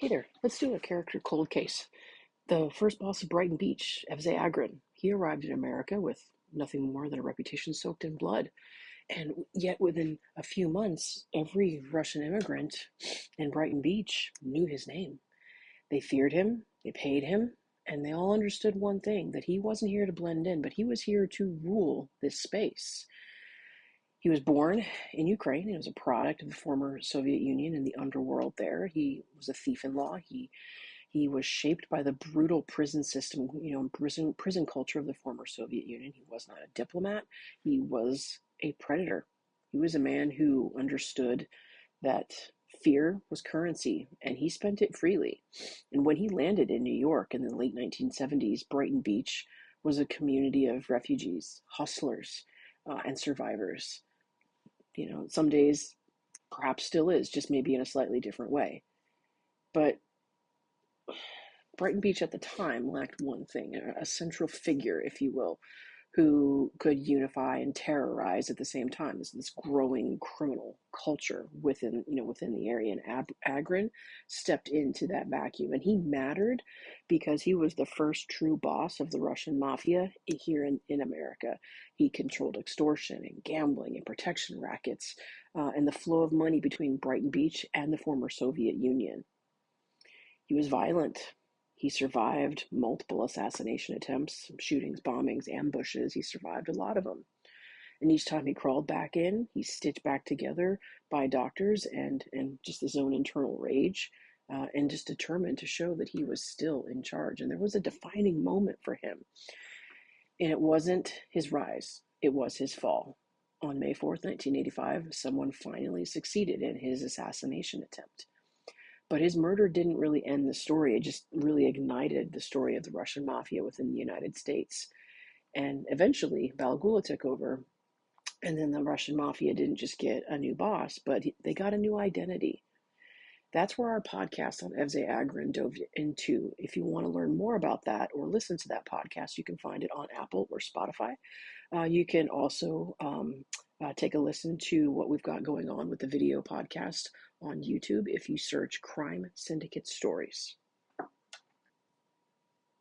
Hey there, let's do a character cold case. The first boss of Brighton Beach, Evsei Agron, he arrived in America with nothing more than a reputation soaked in blood. And yet, within a few months, every Russian immigrant in Brighton Beach knew his name. They feared him, they paid him, and they all understood one thing, that he wasn't here to blend in, but he was here to rule this space. He was born in Ukraine. He was a product of the former Soviet Union and the underworld there. He was a thief in law. He was shaped by the brutal prison system, prison culture of the former Soviet Union. He was not a diplomat. He was a predator. He was a man who understood that fear was currency, and he spent it freely. And when he landed in New York in the late 1970s, Brighton Beach was a community of refugees, hustlers, and survivors. Some days perhaps still is, just maybe in a slightly different way. But Brighton Beach at the time lacked one thing, a central figure, if you will, who could unify and terrorize at the same time. This growing criminal culture within the area, and Agron stepped into that vacuum, and he mattered because he was the first true boss of the Russian mafia here in America. He controlled extortion and gambling and protection rackets, and the flow of money between Brighton Beach and the former Soviet Union. He was violent. He survived multiple assassination attempts, shootings, bombings, ambushes. He survived a lot of them. And each time he crawled back in, he's stitched back together by doctors and just his own internal rage, and just determined to show that he was still in charge. And there was a defining moment for him. And it wasn't his rise, it was his fall. On May 4th, 1985, someone finally succeeded in his assassination attempt. But his murder didn't really end the story. It just really ignited the story of the Russian mafia within the United States. And eventually, Balagula took over, and then the Russian mafia didn't just get a new boss, but they got a new identity. That's where our podcast on Evsei Agron dove into. If you want to learn more about that or listen to that podcast, you can find it on Apple or Spotify. You can also take a listen to what we've got going on with the video podcast on YouTube if you search Crime Syndicate Stories.